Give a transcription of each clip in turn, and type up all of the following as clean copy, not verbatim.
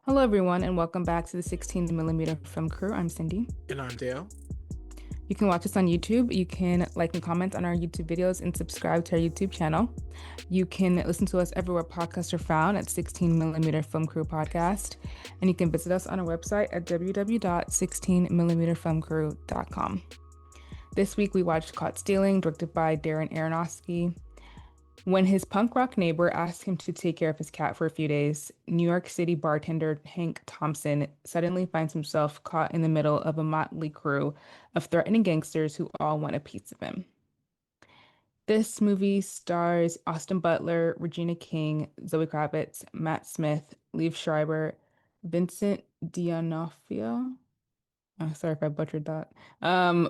Hello, everyone, and welcome back to the 16 millimeter film crew. I'm Cindy. And I'm Dale. You can watch us on YouTube. You can like and comment on our YouTube videos and subscribe to our YouTube channel. You can listen to us everywhere podcasts are found at 16 millimeter film crew podcast. And you can visit us on our website at www.16millimeterfilmcrew.com. This week we watched Caught Stealing, directed by Darren Aronofsky. When his punk rock neighbor asked him to take care of his cat for a few days, New York City bartender Hank Thompson suddenly finds himself caught in the middle of a motley crew of threatening gangsters who all want a piece of him. This movie stars Austin Butler, Regina King, Zoe Kravitz, Matt Smith, Liev Schreiber, Vincent D'Onofrio. Oh, sorry if I butchered that.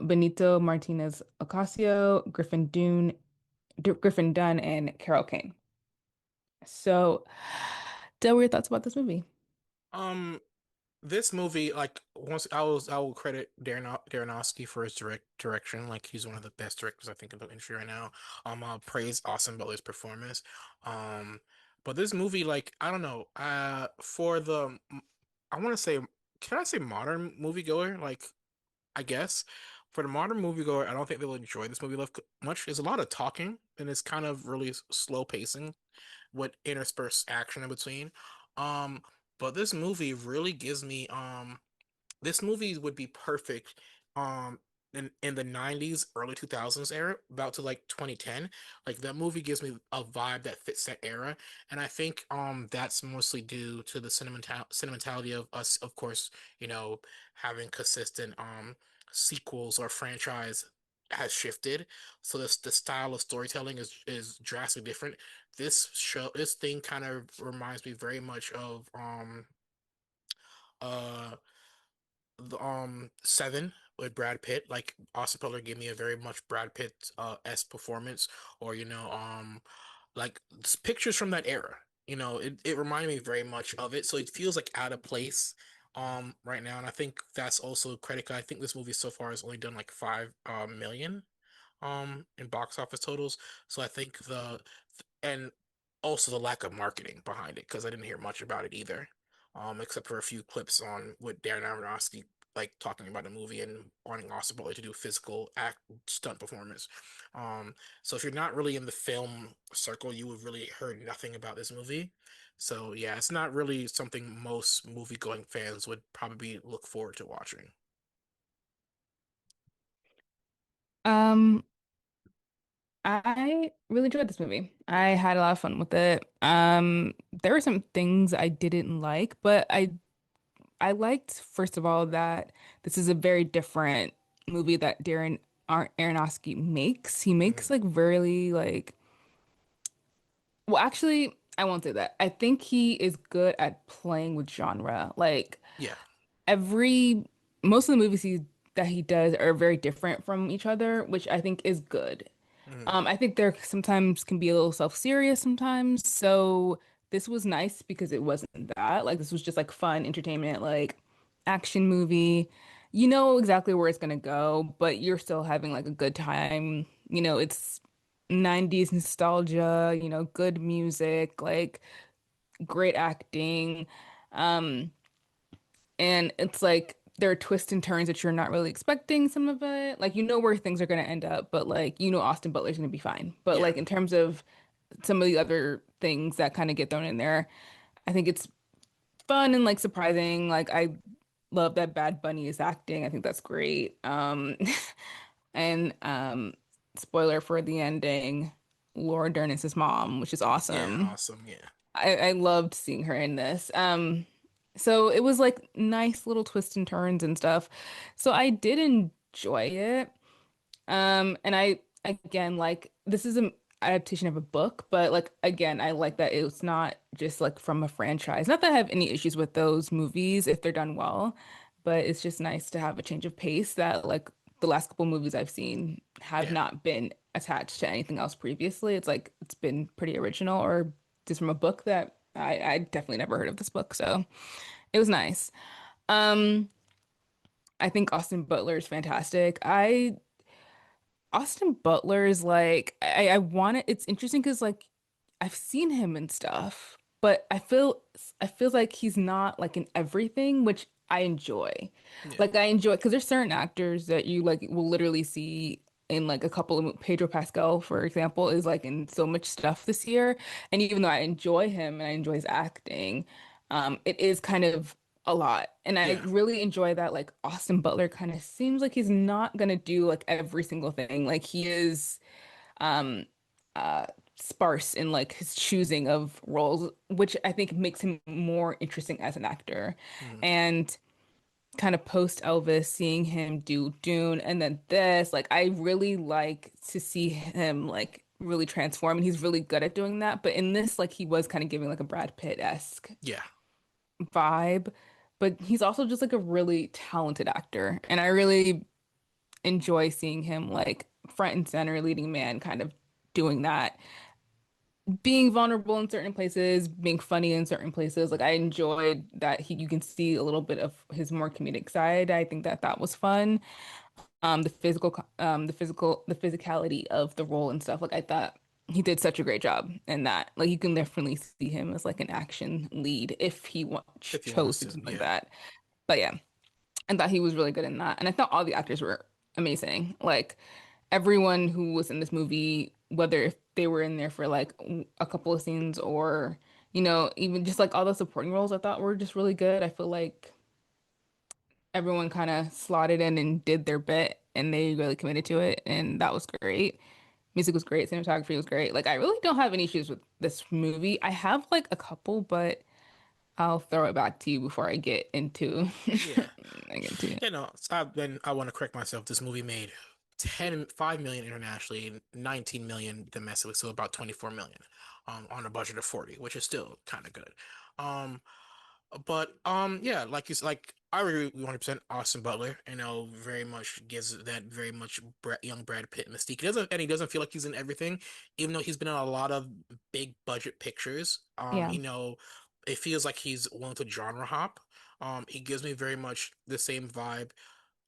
Benito Martinez Ocasio, Griffin Dunn, and Carol Kane. So, Del, what are your thoughts about this movie? Um, this movie, like once I will credit Darren Aronofsky for his direction. Like he's one of the best directors I think in the industry right now. I'll praise Austin Butler's performance. Um, but this movie, like I don't know, for the I want to say, can I say modern moviegoer? Like I guess for the modern moviegoer, I don't think they'll enjoy this movie much. There's a lot of talking and it's kind of really slow pacing with interspersed action in between. Um, but this movie really gives me this movie would be perfect in the 90s, early 2000s era, about to like 2010. Like that movie gives me a vibe that fits that era. And I think that's mostly due to the sentimentality of us, of course, having consistent sequels or franchise has shifted. So the style of storytelling is drastically different. This thing kind of reminds me very much of uh the Seven with Brad Pitt. Like Austin Butler gave me a very much Brad Pitt esque performance, or like pictures from that era. It reminded me very much of it, so it feels like out of place right now. And I think that's also a credit. I think this movie so far has only done like 5 million in box office totals. So I think and also the lack of marketing behind it, because I didn't hear much about it either, except for a few clips on with Darren Aronofsky like talking about the movie and wanting Austin Butler to do physical act stunt performance. So if you're not really in the film circle, you would really heard nothing about this movie. So yeah, it's not really something most movie going fans would probably look forward to watching. Um, I really enjoyed this movie. I had a lot of fun with it. There were some things I didn't like, but I liked, first of all, that this is a very different movie that Aronofsky makes. He makes Mhm. like very like, well, actually, I won't say that. I think he is good at playing with genre. Like Yeah. every most of the that he does are very different from each other, which I think is good. Mhm. I think there sometimes can be a little self-serious sometimes. So this was nice because it wasn't that. Like this was just like fun entertainment, like action movie. You know exactly where it's gonna go, but you're still having like a good time. It's 90s nostalgia, good music, like great acting. Um, and it's like there are twists and turns that you're not really expecting some of it. Like you know where things are going to end up, but like Austin Butler's going to be fine. But Yeah. like in terms of some of the other things that kind of get thrown in there, I think it's fun and like surprising. Like I love that Bad Bunny is acting. I think that's great. And spoiler for the ending, Laura Dern is his mom, which is Yeah. awesome. Awesome. Yeah. I loved seeing her in this. So it was like nice little twists and turns and stuff. So I did enjoy it. And I again like this is an adaptation of a book, but like again, I like that it's not just like from a franchise. Not that I have any issues with those movies if they're done well, but it's just nice to have a change of pace that like the last couple movies I've seen have Yeah. not been attached to anything else previously. It's like it's been pretty original or just from a book that I definitely never heard of this book, so it was nice. Um, I think Austin Butler is fantastic. I Austin Butler is like I want it. It's interesting because like I've seen him and stuff. but I feel like he's not like in everything, which I enjoy. Yeah. Like I enjoy because there's certain actors that you like will literally see in like a couple of Pedro Pascal, for example, is like in so much stuff this year. And even though I enjoy him and I enjoy his acting, it is kind of a lot. And I Yeah. really enjoy that like Austin Butler kind of seems like he's not gonna do like every single thing. Like he is um uh sparse in like his choosing of roles, which I think makes him more interesting as an actor. Mhm. And kind of post Elvis, seeing him do Dune and then this, like I really like to see him like really transform and he's really good at doing that. But in this, like he was kind of giving like a Brad Pitt-esque Yeah. vibe, but he's also just like a really talented actor. And I really enjoy seeing him like front and center leading man kind of doing that, being vulnerable in certain places, being funny in certain places. Like I enjoyed that he you can see a little bit of his more comedic side. I think that that was fun. The physicality of the role and stuff. Like I thought he did such a great job in that. Like you can definitely see him as like an action lead if he If he chose wants to to. do like Yeah. that. But yeah, I thought he was really good in that. And I thought all the actors were amazing. Like everyone who was in this movie, whether if they were in there for like a couple of scenes or, even just like all the supporting roles I thought were just really good. I feel like everyone kind of slotted in and did their bit and they really committed to it. And that was great. Music was great. Cinematography was great. Like I really don't have any issues with this movie. I have like a couple, but I'll throw it back to you before I get into Yeah. I get into it. You know, I want to correct myself. This movie made 5 million internationally and 19 million domestically, so about 24 million on a budget of 40, which is still kind of good. Um but yeah, like I agree with 100%. Austin Butler, very much gives that very much young Brad Pitt mystique. He doesn't feel like he's in everything, even though he's been in a lot of big budget pictures. Yeah. It feels like he's willing to genre hop. He gives me very much the same vibe.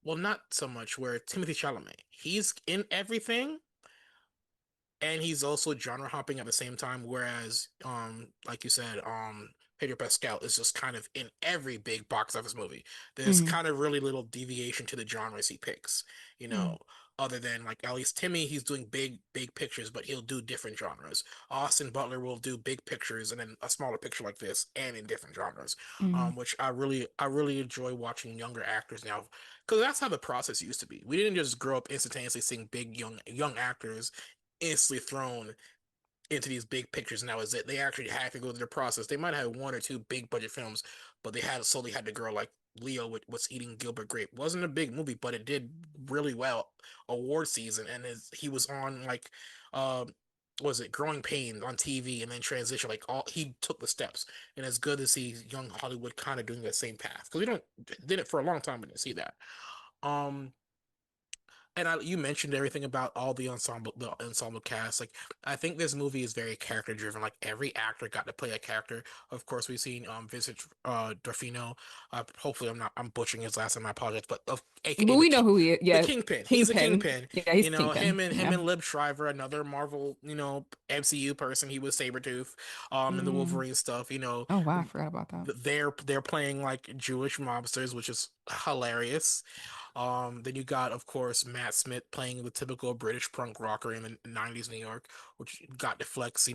Well, not so much where Timothy Chalamet. He's in everything, and he's also genre hopping at the same time. Whereas, like you said, Pedro Pascal is just kind of in every big box office movie. There's Hmm. kind of really little deviation to the genres he picks, you Hmm. know. Other than like at least Timmy, he's doing big pictures, but he'll do different genres. Austin Butler will do big pictures and then a smaller picture like this, and in different genres. Hmm. Which I really enjoy watching younger actors now, because that's how the process used to be. We didn't just grow up instantaneously seeing big young actors instantly thrown into these big pictures. Now is it they actually had to go through the process. They might have one or two big budget films, but they had solely had to grow like Leo with What's Eating Gilbert Grape. Wasn't a big movie, but it did really well award season, and he was on like uh was it Growing Pains on TV and then transition like all he took the steps, and it's good to see young Hollywood kind of doing the same path because we don't did it for a long time but didn't see that. um and you mentioned everything about all the ensemble cast. Like, I think this movie is very character driven. Like, every actor got to play a character. Of course, we've seen Vincent D'Onofrio. Hopefully, I'm butchering his last name. I apologize, but AKA But the we know who he is. the Yeah. Kingpin. He's the Kingpin. Kingpin. Yeah, he's Him Kingpin. and him Yeah. and Lib Shriver, another Marvel, MCU person. He was Sabretooth, in the Mm. Wolverine stuff. Oh wow, I forgot about that. They're playing like Jewish mobsters, which is hilarious. Then you got, of course, Matt Smith playing the typical British punk rocker in the 90s New York, which got to flex,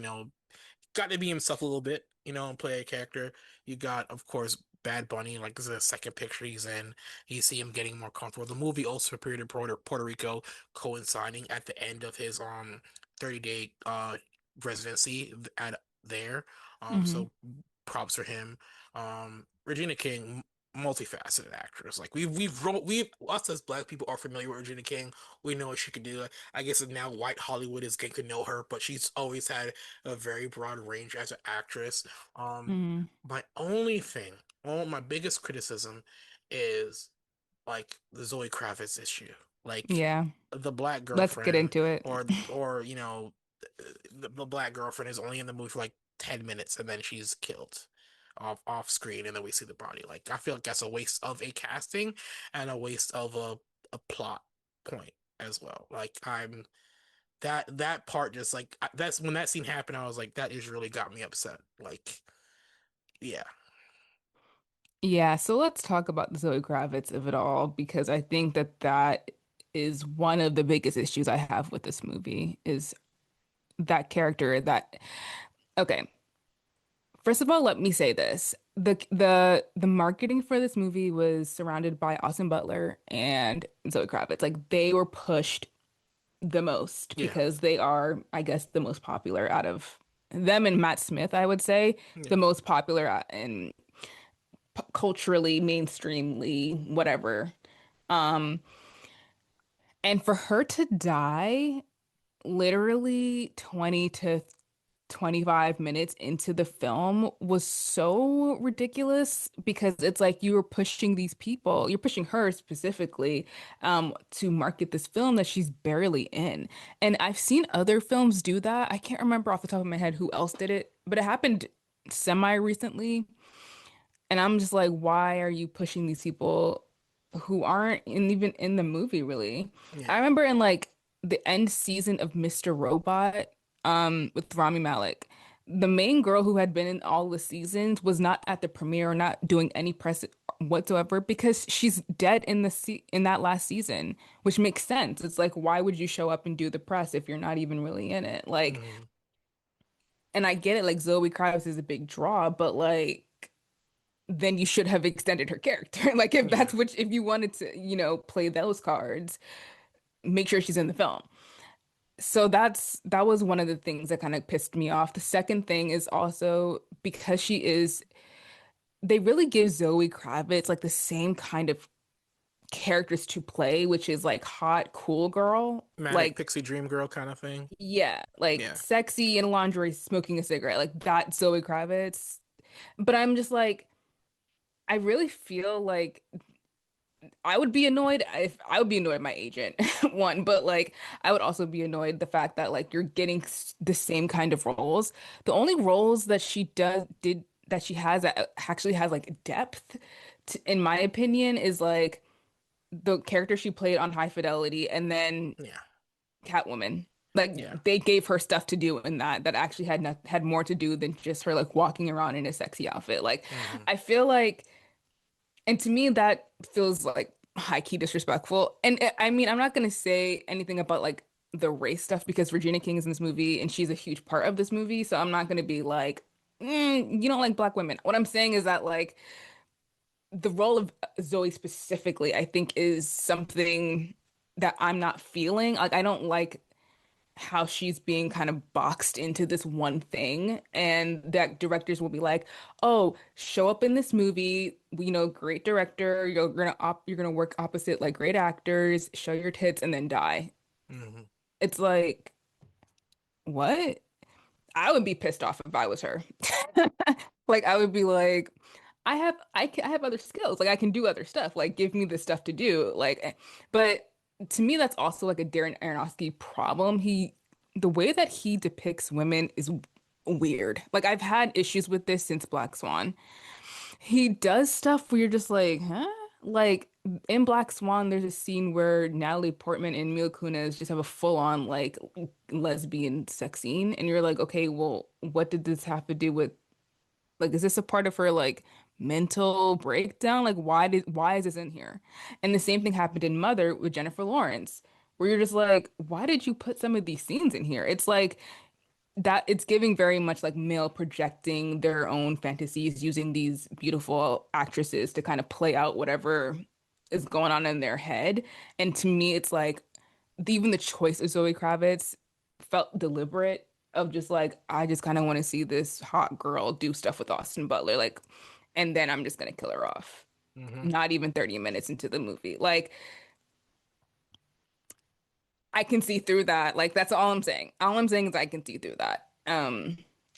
got to be himself a little bit, and play a character. You got, of course, Bad Bunny, like this is the second picture he's in. You see him getting more comfortable. The movie also appeared in Puerto Rico, coinciding at the end of his 30-day residency at there. Hmm. So props for him. Regina King, multifaceted actress. Like we've us as black people are familiar with Regina King. We know what she could do. I guess now white Hollywood is getting to know her, but she's always had a very broad range as an actress. Um, Hmm. my only thing, my biggest criticism is like the Zoe Kravitz issue. Like Yeah. the black Let's get girlfriend into it. or the black girlfriend is only in the movie for like 10 minutes and then she's killed off screen and then we see the body. Like I feel like that's a waste of a casting and a waste of a plot point as well. Like I'm that part just like that's when that scene happened I was like that just really got me upset. Like Yeah. Yeah, so let's talk about the Zoe Kravitz of it all because I think that that is one of the biggest issues I have with this movie is that character that okay, first of all, let me say this. The marketing for this movie was surrounded by Austin Butler and Zoe Kravitz. Like they were pushed the most Yeah. because they are, I guess, the most popular out of them and Matt Smith, I would say, the Yeah. most popular and culturally, mainstreamly, whatever. And for her to die literally 20 to 25 minutes into the film was so ridiculous because it's like you were pushing these people, you're pushing her specifically, to market this film that she's barely in. And I've seen other films do that. I can't remember off the top of my head who else did it, but it happened semi recently. And I'm just like, why are you pushing these people who aren't even in the movie, really? I Yeah. remember in like the end season of Mr. Robot, with Rami Malek, the main girl who had been in all the seasons was not at the premiere or not doing any press whatsoever because she's dead in the se in that last season, which makes sense. It's like, why would you show up and do the press if you're not even really in it? Like, Hmm. and I get it, like Zoe Kravitz is a big draw, but like then you should have extended her character. Like if Yeah. that's what if you wanted to, play those cards, make sure she's in the film. So that was one of the things that kind of pissed me off. The second thing is also because she is they really give Zoe Kravitz like the same kind of characters to play, which is like hot, cool girl. Manic Like, pixie dream girl kind of thing. yeah, like Yeah. sexy in lingerie, smoking a cigarette, like that Zoe Kravitz. But I'm just like, I really feel like I would be annoyed if I would be annoyed at my agent, one, but like I would also be annoyed the fact that like you're getting the same kind of roles. The only roles that she did that she has that actually has like depth, in my opinion, is like the character she played on High Fidelity and then Yeah. Catwoman. Yeah. Like they gave her stuff to do in that actually had more to do than just her like walking around in a sexy outfit. Like Hmm. I feel like and to me, that feels like high key disrespectful. And I mean, I'm not gonna say anything about like the race stuff because Regina King is in this movie and she's a huge part of this movie. So I'm not gonna be like, you don't like black women. What I'm saying is that like the role of Zoe specifically, I think, is something that I'm not feeling. Like I don't like how she's being kind of boxed into this one thing and that directors will be like, "Oh, show up in this movie, great director, you're gonna work opposite like great actors, show your tits and then die." Hmm. It's like, what? I would be pissed off if I was her. Like I would be like, I have other skills. Like I can do other stuff. Like give me the stuff to do. But to me that's also like a Darren Aronofsky problem. The way that he depicts women is weird. Like I've had issues with this since Black Swan. He does stuff where you're just like, huh? Like in Black Swan, there's a scene where Natalie Portman and Mila Kunis just have a full-on like lesbian sex scene, and you're like, okay, well, what did this have to do with like, is this a part of her like mental breakdown? Like, why is this in here? And the same thing happened in Mother with Jennifer Lawrence, where you're just like, why did you put some of these scenes in here? It's like that it's giving very much like male projecting their own fantasies using these beautiful actresses to kind of play out whatever is going on in their head. And to me, it's like even the choice of Zoe Kravitz felt deliberate of just like, I just kind of want to see this hot girl do stuff with Austin Butler. Like, and then I'm just gonna kill her off. Hmm. Not even 30 minutes into the movie. Like, I can see through that. Like that's all I'm saying. All I'm saying is I can see through that.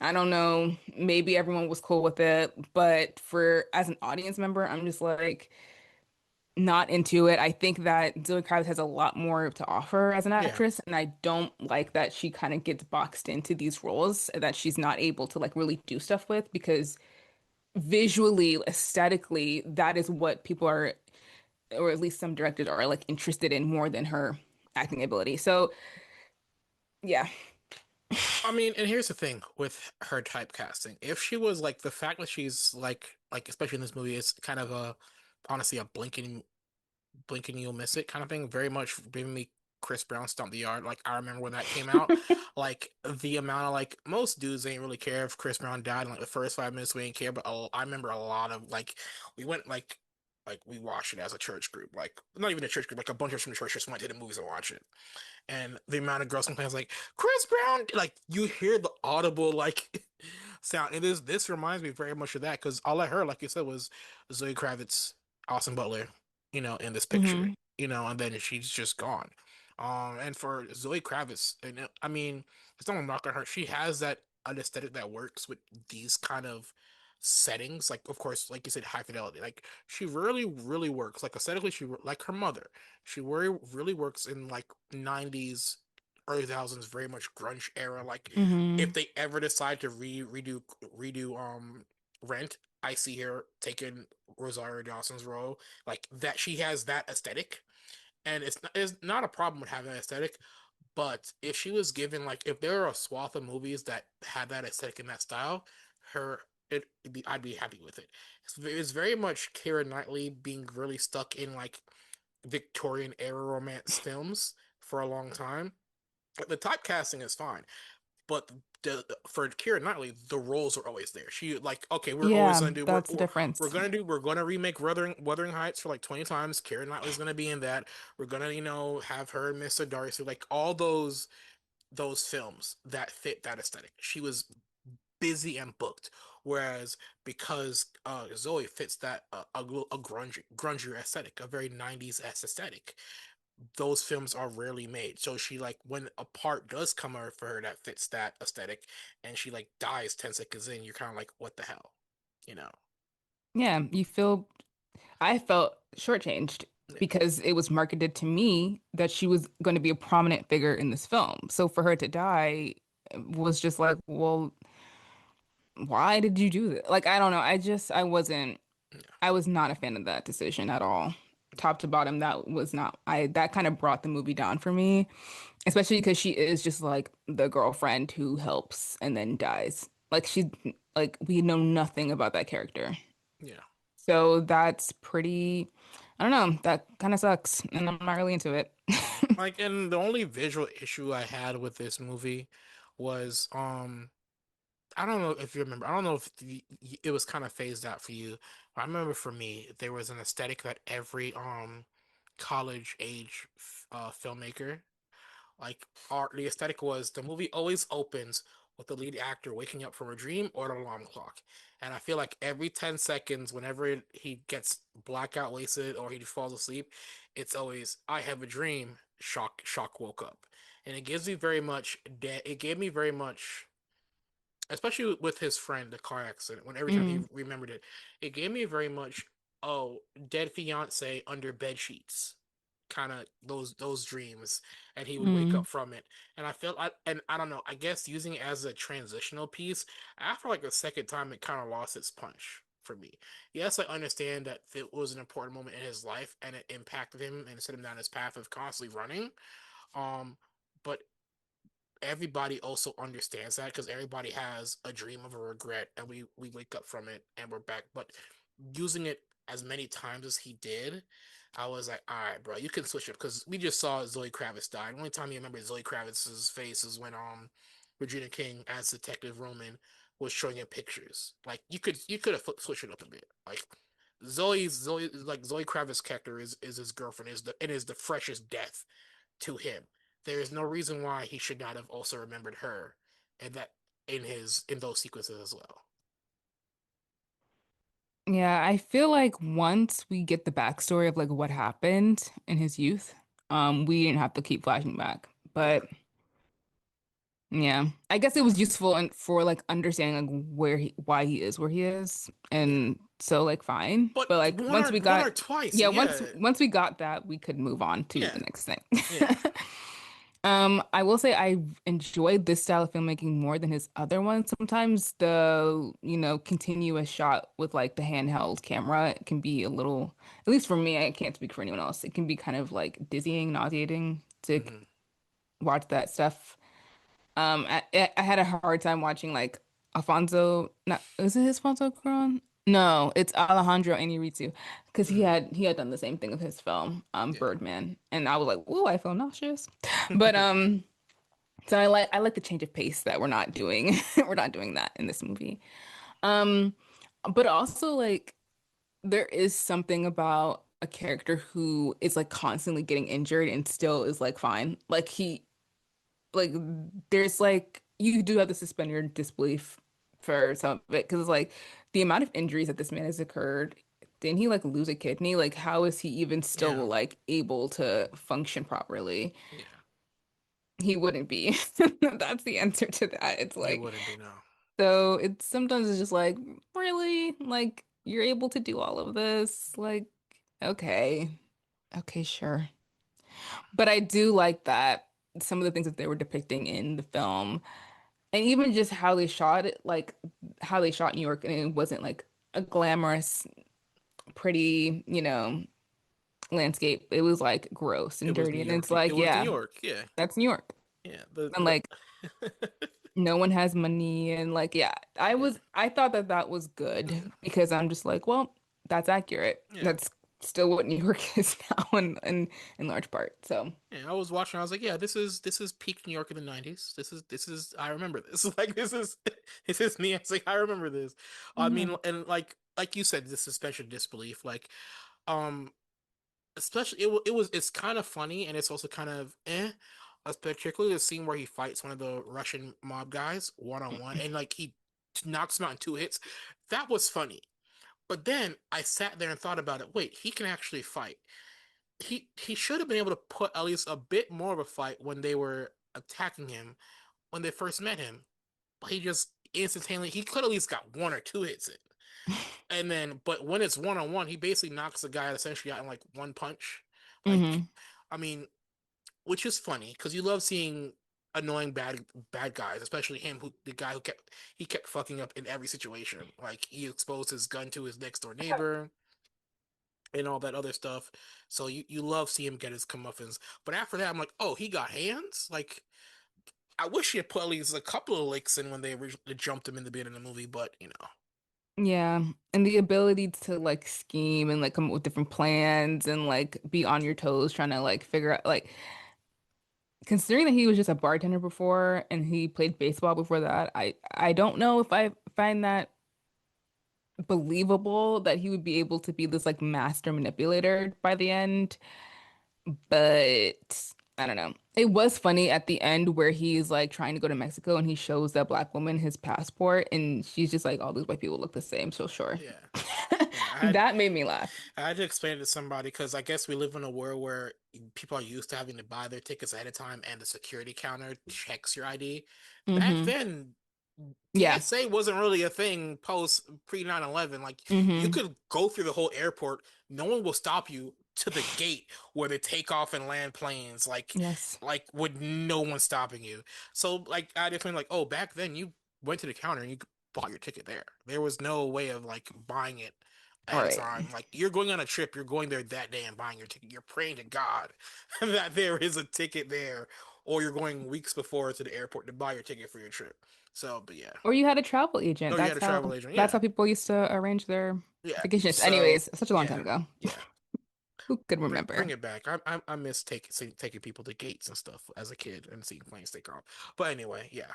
I don't know. Maybe everyone was cool with it, but for as an audience member, I'm just like not into it. I think that Zoe Kravitz has a lot more to offer as an Yeah. actress, and I don't like that she kind of gets boxed into these roles that she's not able to like really do stuff with because visually, aesthetically, that is what people are, or at least some directors are like interested in more than her acting ability. So yeah. I mean, and here's the thing with her typecasting. If she was like the fact that she's like especially in this movie, it's kind of a honestly a blinking you'll miss it kind of thing. Very much giving me Chris Brown Stomp the Yard. Like I remember when that came out, like the amount of like most dudes ain't really care if Chris Brown died in like the first 5 minutes. We ain't care, but I remember a lot of like we went like we watched it as a church group, like not even a church group, like a bunch of us from the church just went to the movies and watch it. And the amount of girls complain like Chris Brown, like you hear the audible like sound. It is this reminds me very much of that because all I heard, like you said, was Zoe Kravitz, Austin Butler, in this picture, Hmm. and then she's just gone. And for Zoe Kravitz, and I mean, it's not a knock on her. She has that an aesthetic that works with these kind of settings. Like, of course, like you said, high fidelity. Like, she really, really works. Like aesthetically, like her mother. She really works in like 90s, early 2000s, very much grunge era. Like, if Hmm. they ever decide to redo Rent, I see her taking Rosario Dawson's role. Like that, she has that aesthetic, and it's not a problem with having that aesthetic. But if she was given like if there are a swath of movies that had that aesthetic in that style, her I'd be happy with it. It's very much Keira Knightley being really stuck in like Victorian era romance films for a long time. The typecasting is fine, but for Keira Knightley, the roles are always there. She like, okay, we're always Yeah, gonna do that's the difference. we're gonna remake Wuthering Heights for like 20 times. Keira Knightley's gonna be in that. We're gonna have her Mr. Darcy, like all those films that fit that aesthetic. She was busy and booked. Whereas because Zoe fits that a grungier aesthetic, a very 90s aesthetic, those films are rarely made. So she like when a part does come over for her that fits that aesthetic, and she like dies 10 seconds in, you're kind of like, what the hell, you know? Yeah, I felt shortchanged Yeah, because it was marketed to me that she was going to be a prominent figure in this film. So for her to die was just like, well, why did you do that? Like, I don't know. yeah, I was not a fan of that decision at all. Top to bottom, that kind of brought the movie down for me, especially because she is just like the girlfriend who helps and then dies. Like, we know nothing about that character. yeah. So that's I don't know, that kind of sucks, and I'm not really into it. Like, and the only visual issue I had with this movie was, I don't know if you remember. I don't know if it was kind of phased out for you. But I remember for me, there was an aesthetic that every college age filmmaker like art. The aesthetic was the movie always opens with the lead actor waking up from a dream or an alarm clock. And I feel like every 10 seconds, whenever he gets blackout wasted or he falls asleep, it's always I have a dream. Shock woke up, and it gives me very much. It gave me very much especially with his friend, the car accident, when every time he Mm, remembered it, it gave me very much, oh, dead fiance under bed sheets, kind of those dreams, and he would wake mm. up from it. And and I don't know, I guess using it as a transitional piece, after like the second time, it kind of lost its punch for me. Yes, I understand that it was an important moment in his life and it impacted him and set him down his path of constantly running. Um, but everybody also understands that because everybody has a dream of a regret and we wake up from it and we're back, but using it as many times as he did, I was like, all right, bro, you can switch it because we just saw Zoe Kravitz die. The only time you remember Zoe Kravitz's face is when Regina King as Detective Roman was showing him pictures. Like you could have switched it up a bit. Like Zoe Kravitz's character is his girlfriend, is the freshest death to him. There is no reason why he should not have also remembered her, and that in those sequences as well. Yeah, I feel like once we get the backstory of like what happened in his youth, we didn't have to keep flashing back. Yeah, But yeah, I guess it was useful and for like understanding like why he is where he is, yeah. and so like fine. But But like one or twice, yeah, yeah, once we got that, we could move on to the yeah, next thing. yeah, I will say I enjoyed this style of filmmaking more than his other ones. Sometimes continuous shot with like the handheld camera can be a little, at least for me, I can't speak for anyone else. It can be kind of like dizzying, nauseating to hmm watch that stuff. I had a hard time watching like Alfonso. Not is it Alfonso Cuarón? No, it's Alejandro Inarritu because Mm, he had done the same thing with his film, yeah. Birdman, and I was like, "Ooh, I feel nauseous." But so I like the change of pace that we're not doing. We're not doing that in this movie. Um, but also like there is something about a character who is like constantly getting injured and still is like fine. Like there's like you do have to suspend your disbelief for some of it because like the amount of injuries that this man has occurred. Didn't he like lose a kidney? Like how is he even Yeah. still like able to function properly? Yeah. He wouldn't be. That's the answer to that. It's He like wouldn't be, no. so it's sometimes it's just like really like you're able to do all of this like okay. Okay, sure. But I do like that some of the things that they were depicting in the film and even just how they shot it, like how they shot New York, and it wasn't like a glamorous, pretty, landscape. It was like gross It and was New dirty. And York. it's It like, was New yeah, York. Yeah. that's New York. Yeah. And like no one has money. And like, yeah, Yeah. I thought that that was good because I'm just like, well, that's accurate. Yeah. That's still what New York is now in large part. So, Yeah. I was watching, I was like, yeah, this is peak New York in the 90s. This is I remember this. Like this is me. I was like, I remember this. I yeah. mean, and like you said, the suspension of disbelief. Like, um, especially it's kind of funny and it's also kind of particularly the scene where he fights one of the Russian mob guys one on one and like he knocks him out in two hits. That was funny. But then I sat there and thought about it. Wait, he can actually fight. He should have been able to put at least a bit more of a fight when they were attacking him when they first met him. But he just instantaneously he could at least got one or two hits in. And then but when it's one on one, he basically knocks the guy essentially out in like one punch. Like Hmm. I mean, which is funny because you love seeing annoying bad guys, especially him who the guy who kept fucking up in every situation. Like he exposed his gun to his next door neighbor and all that other stuff. So you love seeing him get his comeuppance. But after that, I'm like, oh, he got hands. Like I wish he had put at least a couple of licks in when they originally jumped him in the beginning of the movie. But Yeah. And the ability to like scheme and like come up with different plans and like be on your toes trying to like figure out like considering that he was just a bartender before and he played baseball before that, I don't know if I find that believable that he would be able to be this like master manipulator by the end, but I don't know. It was funny at the end where he's like trying to go to Mexico and he shows that black woman his passport and she's just like all these white people look the same, so sure. yeah, yeah. That made me laugh. I had to explain it to somebody because I guess we live in a world where people are used to having to buy their tickets ahead of time and the security counter checks your ID. Back Hmm. then, Yeah. TSA wasn't really a thing post pre 9/11. Like you Hmm. could go through the whole airport, no one will stop you to the gate where they take off and land planes, Yes. like with no one stopping you. So like I definitely like, oh, back then you went to the counter and you bought your ticket there. There was no way of like buying it All ahead of right. time. Like you're going on a trip, you're going there that day and buying your ticket. You're praying to God that there is a ticket there, or you're going weeks before to the airport to buy your ticket for your trip. So, but yeah. Or you had a travel Oh, agent. you had a travel agent. That's how Yeah. people used to arrange their Yeah. vacations. So, Anyways, such a long time yeah. ago. Yeah. Who could Bring remember? it back. I miss taking people to gates and stuff as a kid and seeing planes take off. But anyway, yeah.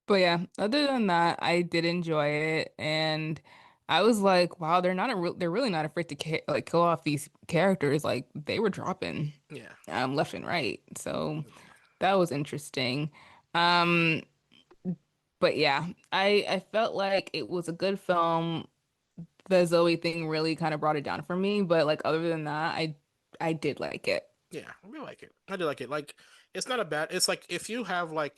But yeah, other than that, I did enjoy it, and I was like, wow, they're really not afraid to like kill off these characters. Like they were dropping Yeah. left and right. So Yeah. that was interesting. Um, but yeah, I felt like it was a good film. The Zoe thing really kind of brought it down for me, but like other than that, I did like it. Yeah. I like it. I do like it. Like it's not a bad. It's like if you have like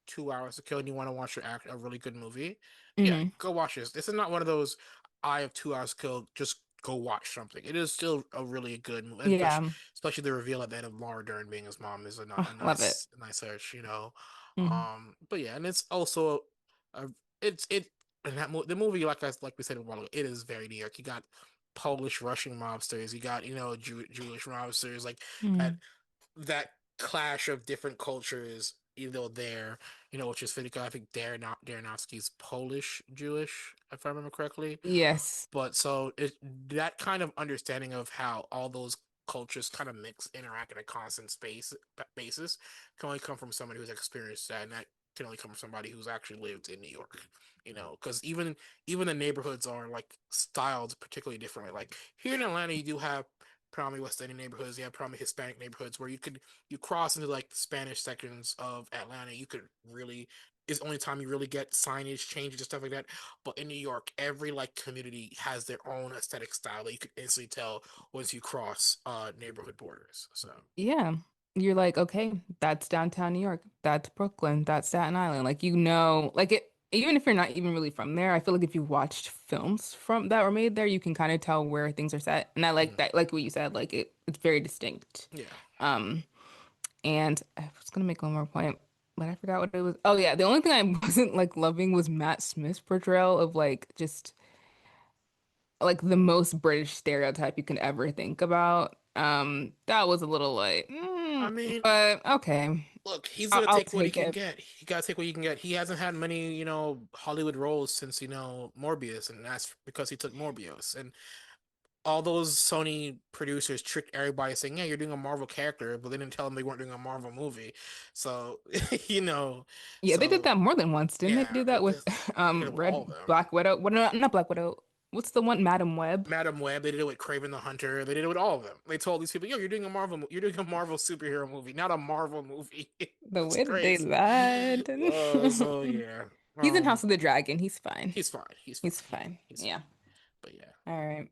2 hours to kill and you want to watch a really good movie, yeah, Hmm. go watch this. This is not one of those I have 2 hours to kill, just go watch something. It is still a really good movie, and Yeah, especially the reveal at the end of Laura Dern being his mom is a oh, love it. nice search. Hmm. But yeah, and it's also a it's it and the movie like we said a while ago, it is very New York. You got Polish Russian mobsters, you got Jewish mobsters like that Hmm. that clash of different cultures, even though they're, which is fitting. I think Darrenowski's Polish Jewish, if I remember correctly. Yes. But so that kind of understanding of how all those cultures kind of mix, interact in a constant space basis can only come from somebody who's experienced that, and that can only come from somebody who's actually lived in New York. Because even the neighborhoods are like styled particularly differently. Like here in Atlanta, you do have probably West Indian neighborhoods, you have probably Hispanic neighborhoods where you cross into like the Spanish sections of Atlanta, you could really is the only time you really get signage changes and stuff like that. But in New York, every like community has their own aesthetic style that you can instantly tell once you cross neighborhood borders. So Yeah. You're like, okay, that's downtown New York. That's Brooklyn. That's Staten Island. Like, like it, even if you're not even really from there, I feel like if you watched films from that were made there, you can kind of tell where things are set. And I like mhm. that, like what you said, like it's very distinct. Yeah. Um, and I was gonna make one more point, but I forgot what it was. Oh yeah, the only thing I wasn't like loving was Matt Smith's portrayal of like just like the most British stereotype you can ever think about. That was a little like, I mean, but okay, look, he's I'll, gonna I'll take what he take can it. get. He gotta take what he can get. He hasn't had many, Hollywood roles since, Morbius, and that's because he took Morbius. And all those Sony producers tricked everybody saying, "Yeah, you're doing a Marvel character," but they didn't tell them they weren't doing a Marvel movie. So, you know, Yeah, they did so that more than once, didn't they yeah, do that with they did it with all of Red them. Black Widow? What not Black Widow. What's the one? Madam Web. Madam Web, they did it with Kraven the Hunter. They did it with all of them. They told these people, "Yo, you're doing a Marvel superhero movie, not a Marvel movie." The It's way that they crazy. lied. So yeah, He's in House of the Dragon. He's fine. he's fine. He's fine. He's fine. He's fine. Yeah. But yeah. All right.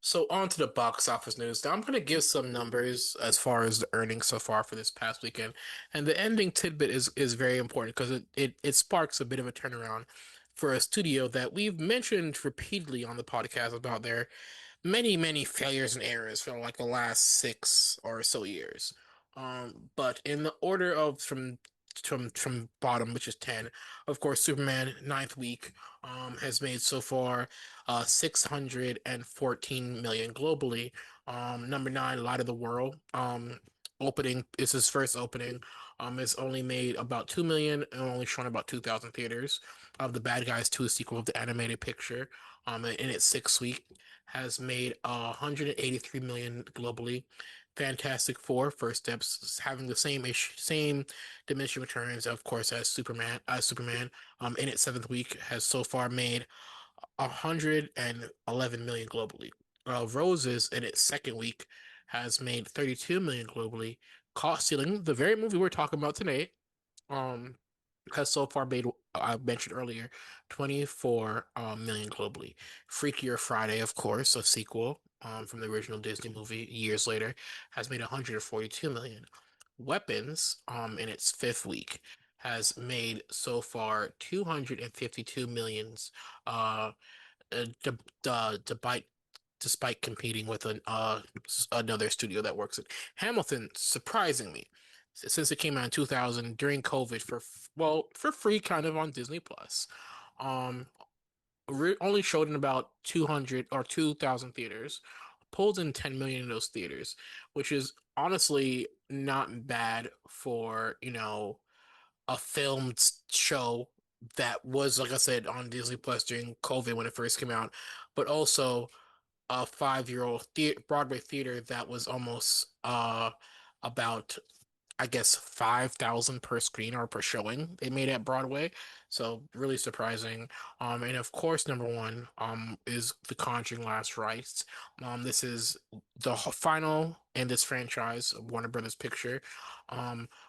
So on to the box office news. Now I'm going to give some numbers as far as the earnings so far for this past weekend, and the ending tidbit is very important because it sparks a bit of a turnaround for a studio that we've mentioned repeatedly on the podcast about their many failures and errors for like the last 6 or so years. But in the order of from bottom, which is 10, of course, Superman ninth week has made so far 614 million globally. Number nine, Light of the World. Opening is his first opening. It's only made about 2 million and only shown about 2,000 theaters. The Bad Guys 2, a sequel of the animated picture, in its sixth week has made 183 million globally. Fantastic Four: First Steps having the same diminishing returns, of course, as Superman. In its seventh week has so far made 111 million globally. Roses in its second week has made 32 million globally. Caught Stealing, the very movie we're talking about tonight, um, has so far made, I mentioned earlier, 24 million globally. Freakier Friday, of course, a sequel from the original Disney movie years later, has made 142 million. Weapons, in its fifth week, has made so far 252 millions. Uh, despite competing with another studio that works at Hamilton, surprisingly, since it came out in 2000 during COVID for free kind of on Disney Plus. Um, only showed in about 200 or 2,000 theaters, pulled in 10 million in those theaters, which is honestly not bad for, a filmed show that was, like I said, on Disney Plus during COVID when it first came out, but also a 5-year-old Broadway theater that was almost about, I guess, 5,000 per screen or per showing they made at Broadway. So really surprising. And of course, number one is The Conjuring: Last Rites. This is the final in this franchise, Warner Brothers Picture.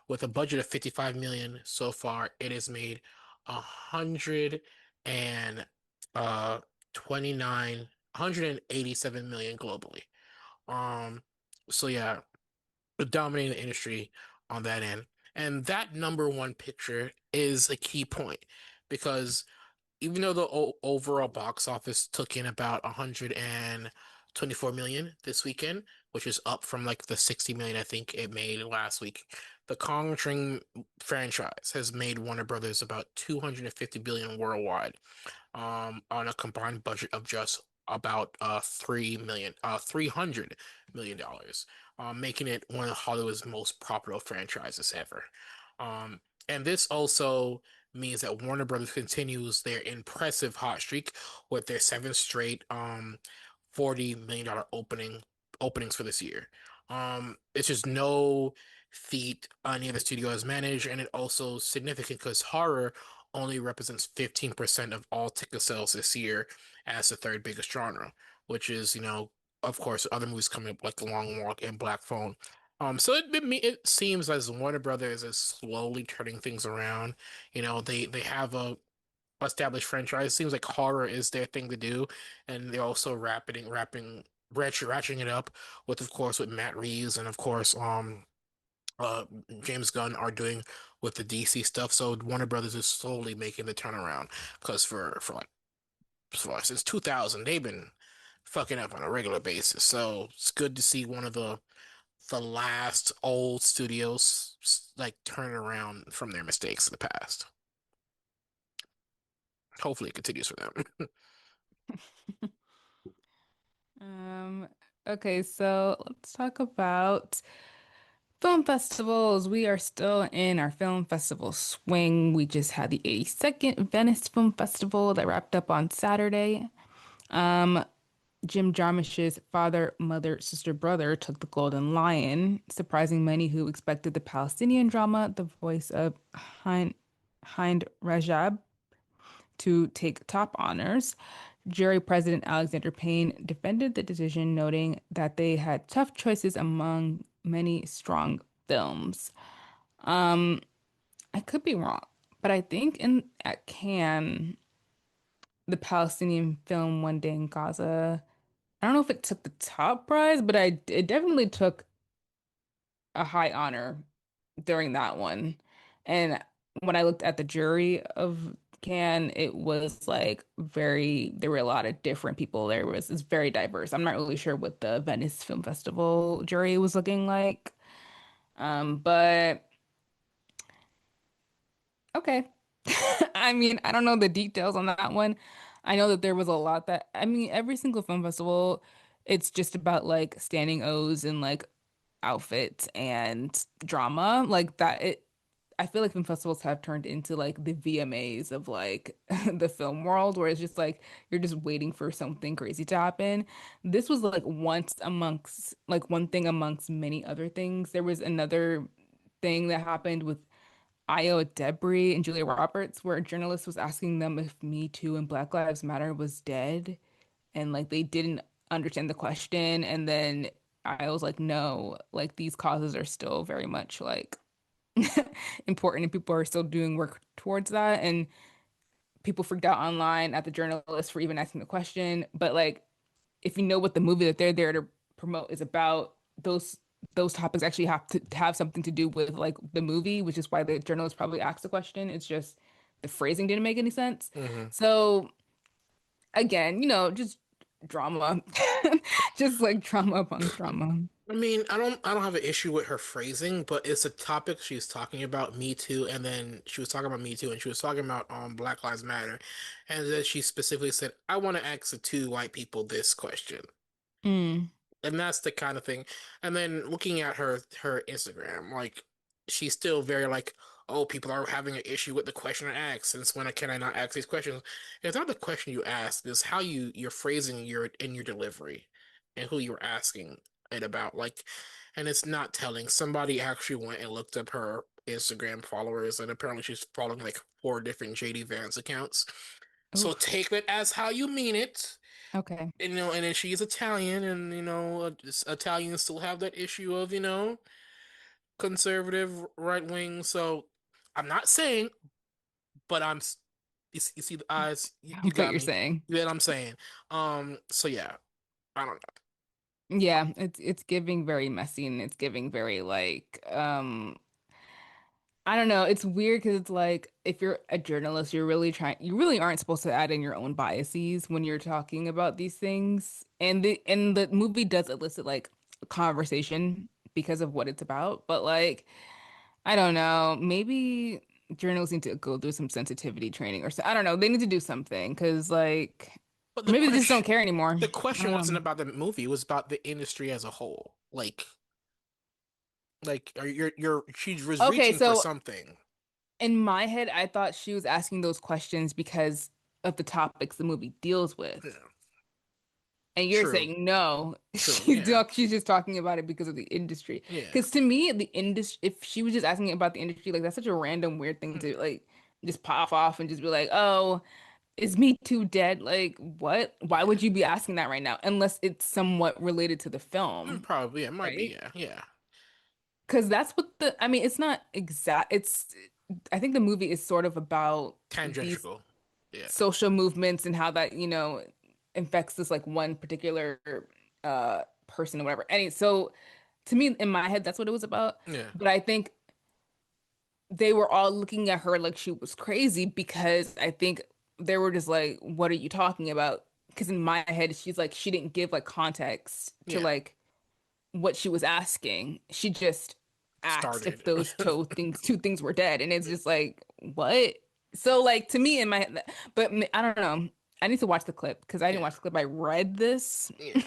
With a budget of 55 million so far, it has made 129, 187 million globally. Um, so yeah, dominating the industry on that end. And that number one picture is a key point because even though the overall box office took in about 124 million this weekend, which is up from like the 60 million I think it made last week, the Conjuring franchise has made Warner Brothers about 250 billion worldwide, on a combined budget of just about 300 million dollars. making it one of Hollywood's most popular franchises ever. Um, and this also means that Warner Brothers continues their impressive hot streak with their seventh straight $40 million openings for this year. It's just no feat any of the studio has managed, and it also significant because horror only represents 15% of all ticket sales this year as the third biggest genre, which is, of course, other movies coming up like The Long Walk and Black Phone. So it seems as Warner Brothers is slowly turning things around. They have a established franchise. It seems like horror is their thing to do, and they're also ratcheting it up with, of course, with Matt Reeves and of course, uh, James Gunn are doing with the DC stuff. So Warner Brothers is slowly making the turnaround because since 2000 they've been fucking up on a regular basis. So it's good to see one of the last old studios like turn around from their mistakes in the past. Hopefully it continues for them. Um, okay, so let's talk about film festivals. We are still in our film festival swing. We just had the 82nd Venice Film Festival that wrapped up on Saturday. Jim Jarmusch's father, mother, sister, brother took the Golden Lion, surprising many who expected the Palestinian drama, The Voice of Hind Rajab, to take top honors. Jury President Alexander Payne defended the decision, noting that they had tough choices among many strong films. I could be wrong, but I think in at Cannes, the Palestinian film One Day in Gaza, I don't know if it took the top prize, but it definitely took a high honor during that one. And when I looked at the jury of Cannes, it was like there were a lot of different people. It's very diverse. I'm not really sure what the Venice Film Festival jury was looking like. But okay. I mean, I don't know the details on that one. I know that there was a lot I mean, every single film festival, it's just about like standing O's and like outfits and drama like that. I feel like film festivals have turned into like the VMAs of like the film world, where it's just like you're just waiting for something crazy to happen. This was like one thing amongst many other things. There was another thing that happened with Io Debris and Julia Roberts, where a journalist was asking them if Me Too and Black Lives Matter was dead, and like they didn't understand the question. And then I was like, no, like these causes are still very much like important, and people are still doing work towards that. And people freaked out online at the journalist for even asking the question. But like, if you know what the movie that they're there to promote is about, those topics actually have to have something to do with like the movie, which is why the journalist probably asked the question. It's just the phrasing didn't make any sense. hmm So again, just drama, just like drama amongst drama. I mean, I don't have an issue with her phrasing, but it's a topic she's talking about, Me Too, and then she was talking about Me Too, and she was talking about Black Lives Matter, and then she specifically said, "I want to ask the two white people this question." Mm. And that's the kind of thing. And then looking at her Instagram, like she's still very like, oh, people are having an issue with the question I asked. Since when can I not ask these questions? It's not the question you ask, it's how you're phrasing your delivery and who you're asking it about. Like, and it's not telling. Somebody actually went and looked up her Instagram followers, and apparently she's following like four different JD Vance accounts. So Oof. take that as how you mean it. Okay. And then she's Italian, and Italians still have that issue of conservative right wing. So I'm not saying, but you see the eyes, you But got you're me. saying. You know what I'm saying? So yeah, I don't know. Yeah, it's giving very messy, and it's giving very like I don't know. It's weird because it's like if you're a journalist, you really aren't supposed to add in your own biases when you're talking about these things. And the movie does elicit like a conversation because of what it's about. But like, I don't know, maybe journalists need to go through some sensitivity training or so. I don't know. They need to do something because like But maybe they just don't care anymore. the I don't question wasn't know. about the movie; it was about the industry as a whole. Like, Like, she was Okay, reaching for so something. in my head, I thought she was asking those questions because of the topics the movie deals with. Yeah, And you're true, saying no, true, yeah, she's just talking about it because of the industry. yeah. Because to me, the industry, if she was just asking about the industry, like that's such a random, weird thing to Mm, like just pop off and just be like, oh, is Me Too dead? Like, what? Why yeah. would you be asking that right now? Unless it's somewhat related to the film, Probably, yeah, it might be, right? yeah, yeah. Because that's what I mean, it's not exact, I think the movie is sort of about these Tangential, yeah, social movements and how that, affects this like one particular person or whatever. So to me, in my head, that's what it was about. yeah, But I think they were all looking at her like she was crazy because I think they were just like, what are you talking about? Because in my head, she's like, she didn't give like context to yeah. like what she was asking. She just asked if Started. those two things were dead, and it's just like, what? So like to me in my head, but I don't know. I need to watch the clip because I didn't Yeah, watch the clip. I read this. yeah.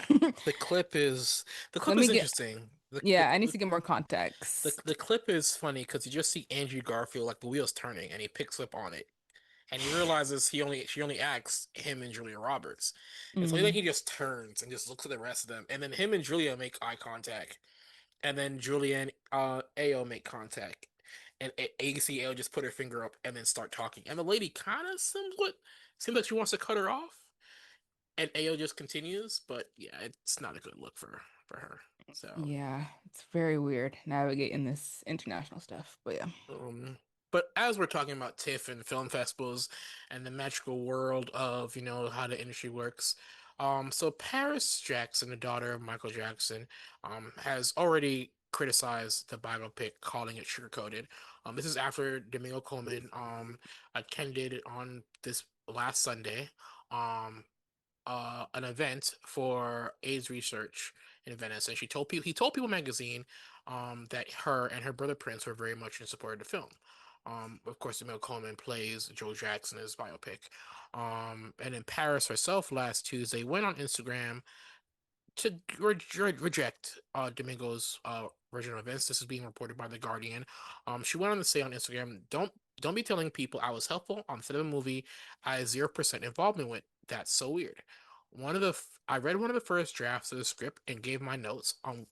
The clip is the clip Let is me get, interesting. yeah, I need to get more context. The clip is funny because you just see Andrew Garfield like the wheels turning and he picks up on it and he realizes she only acts him and Julia Roberts. And so then Mm, he just turns and just looks at the rest of them and then him and Julia make eye contact and then Julia and Ao make contact and ACL just put her finger up and then start talking and the lady kind of seems like she wants to cut her off and Ao just continues but yeah it's not a good look for her. So. yeah, it's very weird navigating this international stuff, but yeah. But as we're talking about TIFF and film festivals and the magical world of, how the industry works, so Paris Jackson, the daughter of Michael Jackson, has already criticized the biopic, calling it sugar-coated. This is after Domingo Coleman, attended on this last Sunday, um, an event for AIDS research in Venice, and he told People magazine that her and her brother Prince were very much in support of the film. Of course, Emil Coleman plays Joe Jackson in his biopic. And in Paris herself last Tuesday went on Instagram to reject Domingo's version of events. This is being reported by The Guardian. She went on to say on Instagram, don't be telling people I was helpful on the set of a movie I had 0% involvement with. That's so weird. I read one of the first drafts of the script and gave my notes on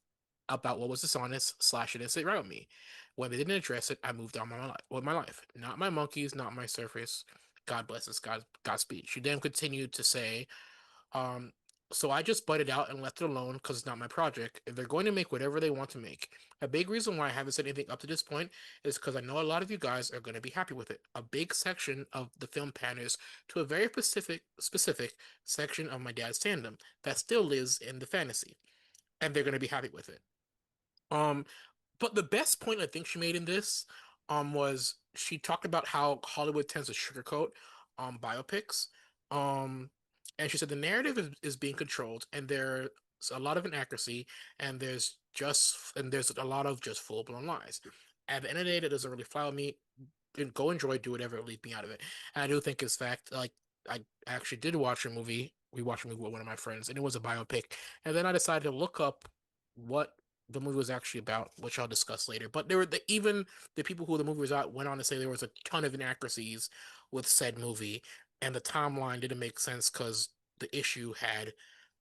about what was dishonest slash it didn't sit right with me. When they didn't address it, I moved on with my life. Not my monkeys, not my surface. God bless us, Godspeed. She then continued to say, um, so I just butted out and left it alone because it's not my project. If they're going to make whatever they want to make. A big reason why I haven't said anything up to this point is because I know a lot of you guys are going to be happy with it. A big section of the film panders to a very specific section of my dad's fandom that still lives in the fantasy, and they're going to be happy with it. Um, but the best point I think she made in this was she talked about how Hollywood tends to sugarcoat biopics. Um and she said the narrative is being controlled and there's a lot of inaccuracy and there's a lot of just full blown lies. At the end of the day, that doesn't really fly with me. And go enjoy, do whatever, leave me out of it. And I do think it's fact, like I actually did watch a movie. We watched a movie with one of my friends, and it was a biopic. And then I decided to look up what the movie was actually about, which I'll discuss later. But even the people who the movie was about went on to say there was a ton of inaccuracies with said movie, and the timeline didn't make sense because the issue had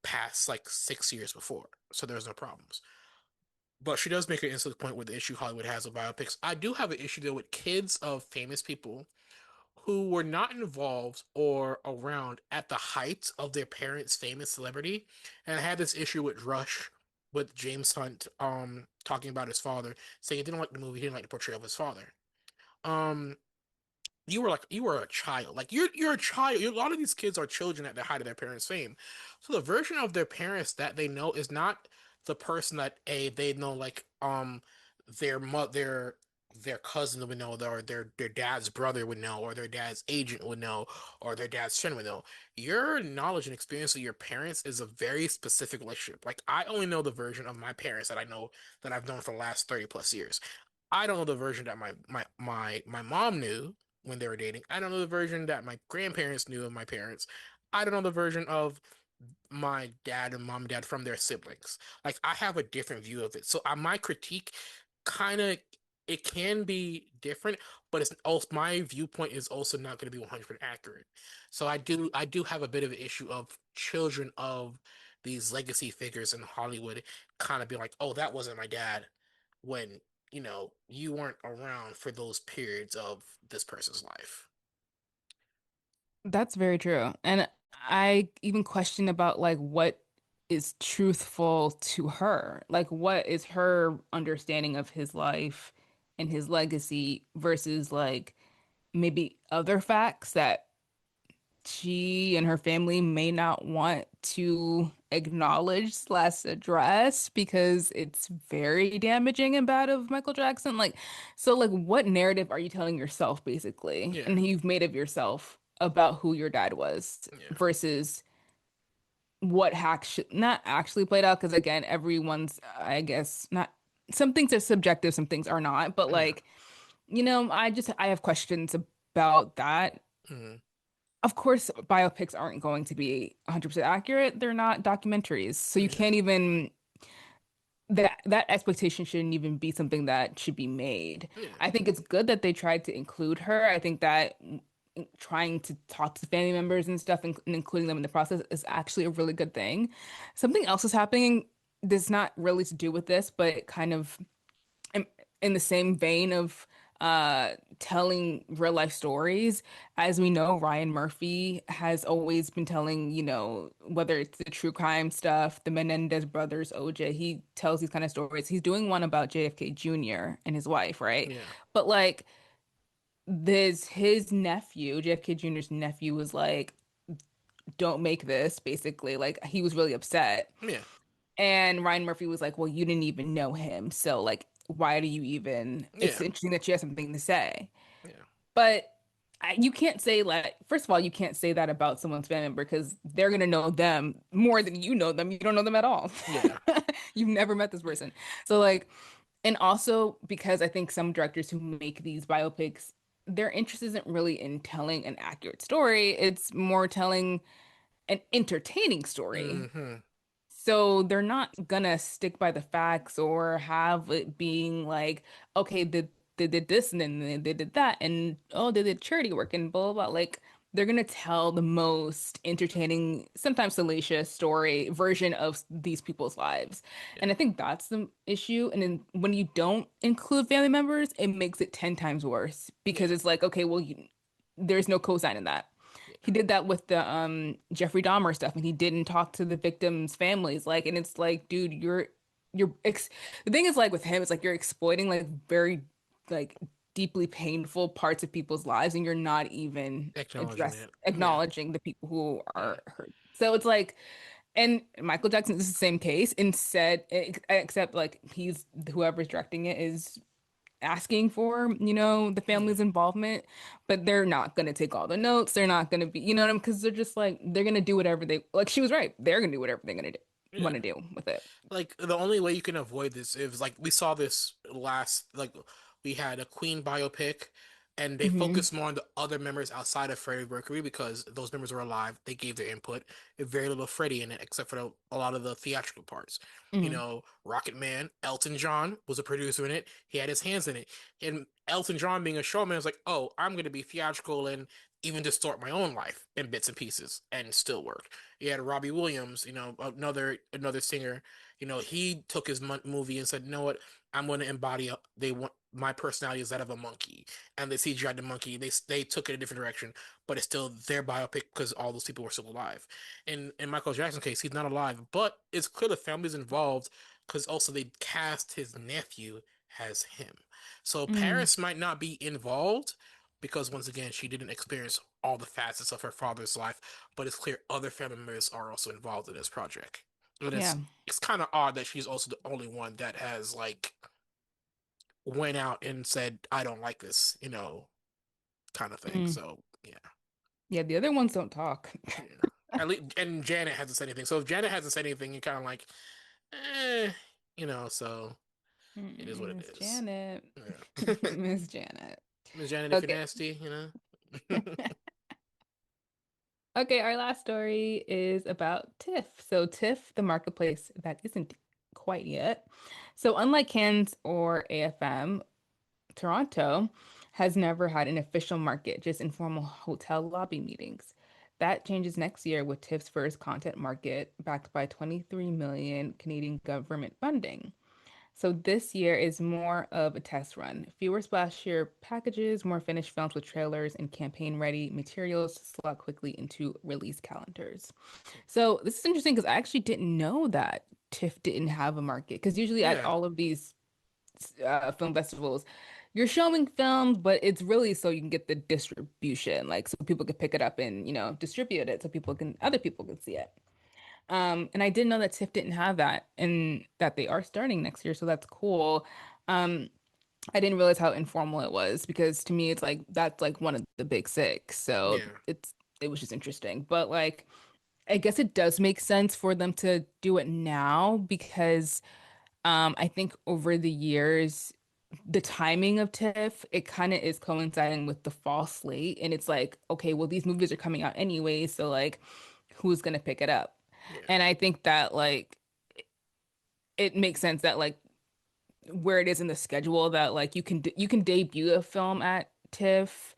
passed like 6 years before, so there's no problems. But she does make it into the point where the issue Hollywood has with biopics. I do have an issue though with kids of famous people who were not involved or around at the height of their parents' famous celebrity. And I had this issue with Rush, with James Hunt, talking about his father, saying he didn't like the movie, he didn't like the portrayal of his father. Um, you were a child. Like you're a child. A lot of these kids are children at the height of their parents' fame. So the version of their parents that they know is not the person that they know like their mother their cousin would know or their dad's brother would know or their dad's agent would know or their dad's friend would know. Your knowledge and experience of your parents is a very specific relationship. Like I only know the version of my parents that I know that I've known for the last 30 plus years. I don't know the version that my mom knew when they were dating. I don't know the version that my grandparents knew of my parents. I don't know the version of my dad and mom and dad from their siblings. Like I have a different view of it. So my critique kind of it can be different, but it's also my viewpoint is also not going to be 100% accurate. So I do have a bit of an issue of children of these legacy figures in Hollywood kind of be like, "Oh, that wasn't my dad," when, you weren't around for those periods of this person's life. That's very true. And I even question about like what is truthful to her. Like what is her understanding of his life and his legacy versus like maybe other facts that she and her family may not want to acknowledge slash address because it's very damaging and bad of Michael Jackson. Like, so like what narrative are you telling yourself basically? Yeah, And you've made of yourself about who your dad was yeah, versus what actually not actually played out because again, everyone's I guess not some things are subjective, some things are not, but yeah. like, I have questions about that. Mhm. Of course, biopics aren't going to be 100% accurate. They're not documentaries. So you Yeah, can't even that expectation shouldn't even be something that should be made. yeah, I think it's good that they tried to include her. I think that trying to talk to family members and stuff and including them in the process is actually a really good thing. Something else is happening that's not really to do with this, but it kind of in, in the same vein of telling real life stories. As we know, Ryan Murphy has always been telling, whether it's the true crime stuff, the Menendez brothers, OJ, he tells these kind of stories. He's doing one about JFK Jr. and his wife, right? yeah, But like this his nephew, JFK Jr.'s nephew was like, don't make this, basically. Like he was really upset. yeah, And Ryan Murphy was like, well, you didn't even know him. So, like, why do you even? It's yeah, interesting that you have something to say. yeah, But you can't say, like, first of all, you can't say that about someone's family member because they're going to know them more than you know them. You don't know them at all. yeah, You've never met this person. So, like, and also because I think some directors who make these biopics, their interest isn't really in telling an accurate story, it's more telling an entertaining story. hmm, So they're not gonna stick by the facts or have it being like, okay, they did this and then they did that and oh, they did charity work and blah blah blah. Like they're gonna tell the most entertaining, sometimes salacious story version of these people's lives. And yeah, I think that's the issue. And then when you don't include family members, it makes it 10 times worse because yeah, it's like, okay, well, there's no cosign in that. He yeah, did that with the Jeffrey Dahmer stuff, and he didn't talk to the victims' families. Like, and it's like, dude, you're ex the thing is like with him, it's like you're exploiting like very like deeply painful parts of people's lives, and you're not even acknowledging it. Yeah, acknowledging the people who yeah, are hurt. So it's like, and Michael Jackson is the same case, and said except like he's whoever's directing it is asking for, the yeah, family's involvement, but they're not going to take all the notes. They're not going to be, you know what I mean? Because they're just like, they're going to do whatever they, like she was right. They're going to do whatever they're going to do, yeah. want to do with it. Like the only way you can avoid this is like we saw this like we had a Queen biopic and they Hmm. focused more on the other members outside of Freddie Mercury because those members were alive. They gave their input. Very little Freddie in it except for a lot of the theatrical parts. Hmm. Rocket Man, Elton John was a producer in it. He had his hands in it. And Elton John being a showman was like, "Oh, I'm going to be theatrical and even distort my own life in bits and pieces and still work." You had Robbie Williams, another singer. He took his movie and said, "You know what? I'm going to embody they want my personality is that of a monkey." And they CGI'd the monkey. They took it a different direction, but it's still their biopic because all those people were still alive. In Michael Jackson's case, he's not alive, but it's clear the family's involved because also they cast his nephew as him. So Mm. Paris might not be involved because once again, she didn't experience all the facets of her father's life, but it's clear other family members are also involved in this project. And Yeah. it's kind of odd that she's also the only one that has like went out and said, "I don't like this," kind of thing. Mm. So yeah, Yeah. The other ones don't talk. yeah. At least, and Janet hasn't said anything. So if Janet hasn't said anything, you're kind of like, eh, so it is what it Miss is. Janet. Yeah. Miss Janet. Miss Janet, if you're Okay. nasty. Okay, our last story is about TIFF. So TIFF, the marketplace that isn't quite yet. So, unlike Cannes or AFM, Toronto has never had an official market, just informal hotel lobby meetings. That changes next year with TIFF's first content market backed by 23 million Canadian government funding. So this year is more of a test run. Fewer splashier packages, more finished films with trailers and campaign-ready materials to slot quickly into release calendars. So this is interesting because I actually didn't know that TIFF didn't have a market. Because usually at Yeah, all of these film festivals, you're showing films, but it's really so you can get the distribution, like so people can pick it up and, distribute it so other people can see it. And I didn't know that TIFF didn't have that and that they are starting next year, so that's cool. Um, I didn't realize how informal it was because to me it's like that's like one of the big six. So yeah, it was just interesting. But like I guess it does make sense for them to do it now because I think over the years the timing of TIFF, it kind of is coinciding with the fall slate. And it's like, okay, well, these movies are coming out anyway, so like who's gonna pick it up? yeah, And I think that like it makes sense that like where it is in the schedule that like you can debut a film at TIFF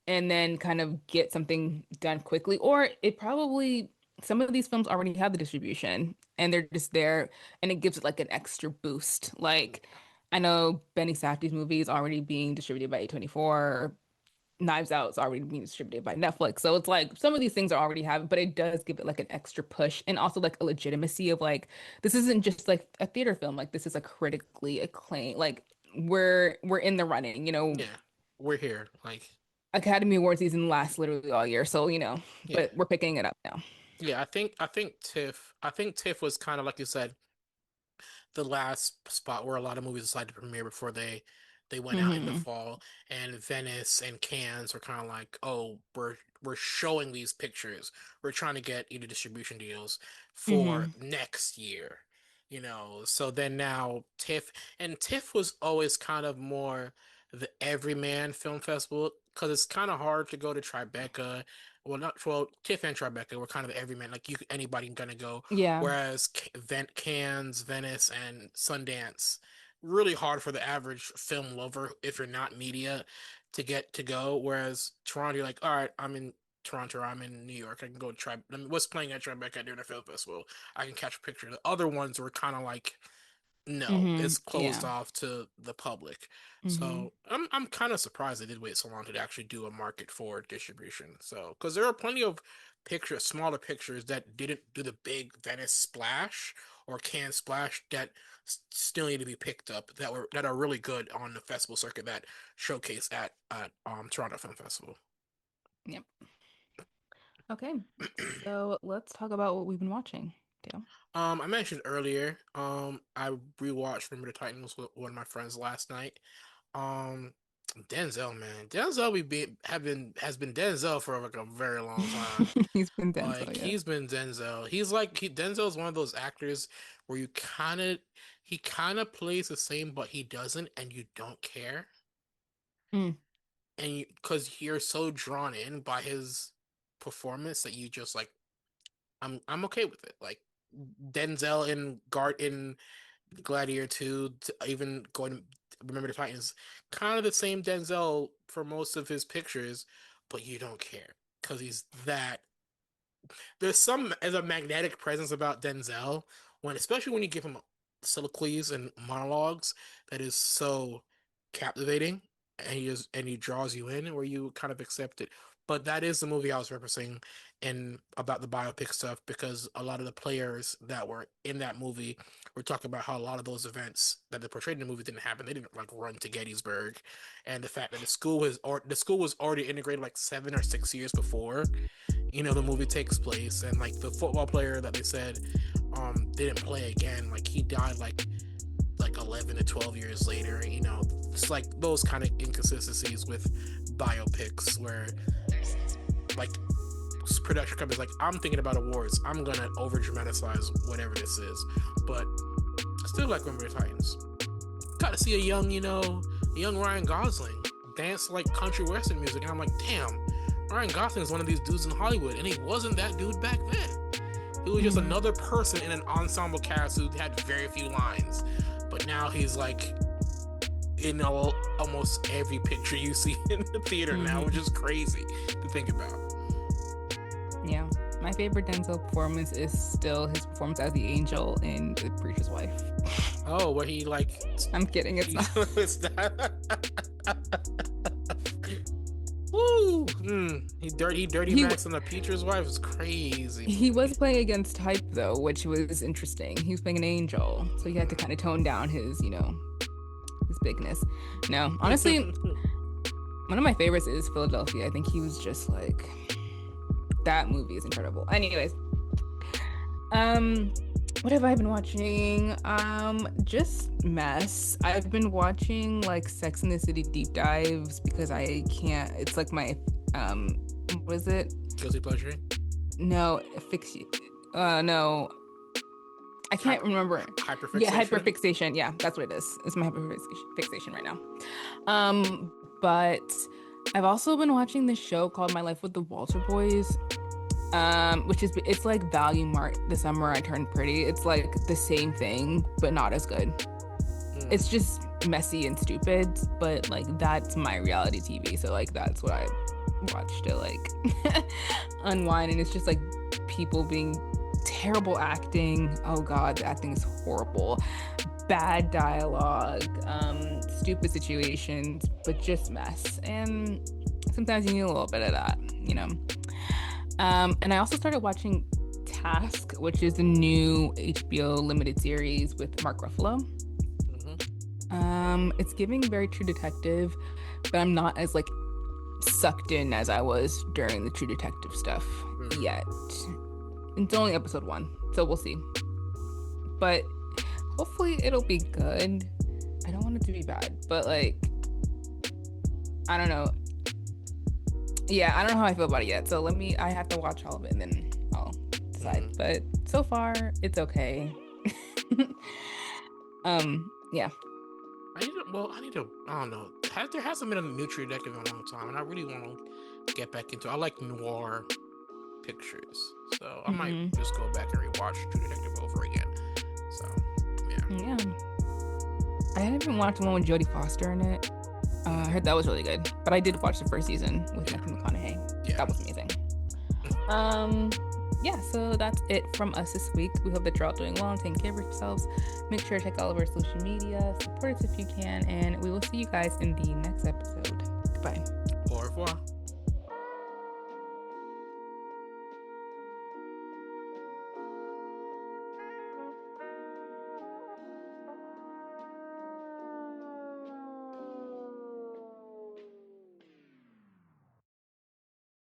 and then kind of get something done quickly, or it probably some of these films already have the distribution and they're just there and it gives it like an extra boost. Like yeah, I know Benny Safdie's movie is already being distributed by A24. Knives Out is already being distributed by Netflix. So it's like some of these things are already having, but it does give it like an extra push and also like a legitimacy of like this isn't just like a theater film. Like this is a critically acclaimed. Like we're in the running. yeah. We're here. Like, Academy Award season lasts literally all year, so yeah, but we're picking it up now. yeah. I think TIFF was kind of like you said, the last spot where a lot of movies decided to premiere before they went out in the Hmm. fall. And Venice and Cannes were kind of like, oh, we're showing these pictures. We're trying to get either distribution deals for Hmm. next year. So then now TIFF was always kind of more the everyman film festival because it's kind of hard to go to Tribeca. Well, not well, TIFF and Tribeca were kind of the everyman. Like anybody gonna go. Yeah. Whereas Cannes, Venice, and Sundance, really hard for the average film lover if you're not media to get to go. Whereas Toronto, you're like, all right, I'm in Toronto, or I'm in New York. I can go try. I mean, what's playing at Tribeca during a film festival? I can catch a picture. The other ones were kind of like no, Hmm. it's closed Yeah. off to the public. Hmm. So I'm kind of surprised they did wait so long to actually do a market for distribution. So because there are plenty of smaller pictures that didn't do the big Venice splash or can splash that still need to be picked up that are really good on the festival circuit that showcase at Toronto Film Festival. Yep. Okay. So let's talk about what we've been watching, Dale. I mentioned earlier, I rewatched Remember the Titans with one of my friends last night. Um, Denzel, man, Denzel has been Denzel for like a very long time. He's been Like Denzel, yeah. he's been Denzel. Denzel's one of those actors where he kind of plays the same, but he doesn't, and you don't care, Mm. and because you're so drawn in by his performance that you just like I'm okay with it. Like Denzel in Gladiator 2, even going to Remember the Titans, kind of the same Denzel for most of his pictures, but you don't care because he's that. There's a magnetic presence about Denzel especially when you give him soliloquies and monologues that is so captivating, and he draws you in where you kind of accept it. But that is the movie I was referencing in about the biopic stuff because a lot of the players that were in that movie were talking about how a lot of those events that they portrayed in the movie didn't happen. They didn't like run to Gettysburg, and the fact that the school was already integrated like 7 or 6 years before the movie takes place, and like the football player that they said didn't play again, like he died like 11 to 12 years later. It's like those kind of inconsistencies with biopics where like production companies like, I'm thinking about awards, I'm gonna over dramatize whatever this is, but still like Remember the Titans. Got to see a young Ryan Gosling dance like country western music, and I'm like, damn, Ryan Gosling is one of these dudes in Hollywood, and he wasn't that dude back then. He was just Mhm. another person in an ensemble cast who had very few lines, but now he's like in almost every picture you see in the theater now, which Mhm. is crazy to think about. Yeah. My favorite Denzel performance is still his performance as the angel in The Preacher's Wife. Oh, where he like I'm kidding, it's not. it's that. Woo! He dirty He Max on the Preacher's Wife is crazy he was movie. playing against type though, which was interesting. He was playing an angel, so he had to kind of tone down his bigness. No, honestly, one of my favorites is Philadelphia. I think he was just like that movie is incredible. Anyways, um, what have I been watching? Just mess. I've been watching like Sex and the City deep dives because I can't. It's like my um, what is it? Guilty pleasure. No, fix. No, I can't Hyper, remember. Yeah, hyperfixation. hyperfixation. Yeah, that's what it is. It's my hyperfixation right now. But I've also been watching this show called My Life with the Walter Boys. Which is it's like Value Mart the summer I turned pretty. It's like the same thing, but not as good. Mm. It's just messy and stupid, but like that's my reality TV. So like that's what I watch to like unwind. And it's just like people being terrible acting. Oh God, the acting is horrible. Bad dialogue, stupid situations, but just mess. And sometimes you need a little bit of that. And I also started watching Task, which is the new HBO limited series with Mark Ruffalo. Hmm. It's giving very True Detective, but I'm not as like sucked in as I was during the True Detective stuff Hmm. yet. It's only episode 1, so we'll see. But hopefully it'll be good. I don't want it to be bad, but like I don't know. Yeah, I don't know how I feel about it yet. So I have to watch all of it and then I'll decide. Hmm. But so far, it's okay. Yeah. I need to. I don't know. There hasn't been a new True Detective in a long time, and I really want to get back into. I like noir pictures, so I might Hmm. just go back and rewatch True Detective over again. So, yeah. Yeah. I haven't watched the one with Jodie Foster in it. I Mm, heard that was really good. But I did watch the first season with yeah. Matthew McConaughey. Yeah. That was amazing. Um, yeah, so that's it from us this week. We hope that you're all doing well and taking care of yourselves. Make sure to check all of our social media, support us if you can, and we will see you guys in the next episode. Goodbye. Au revoir.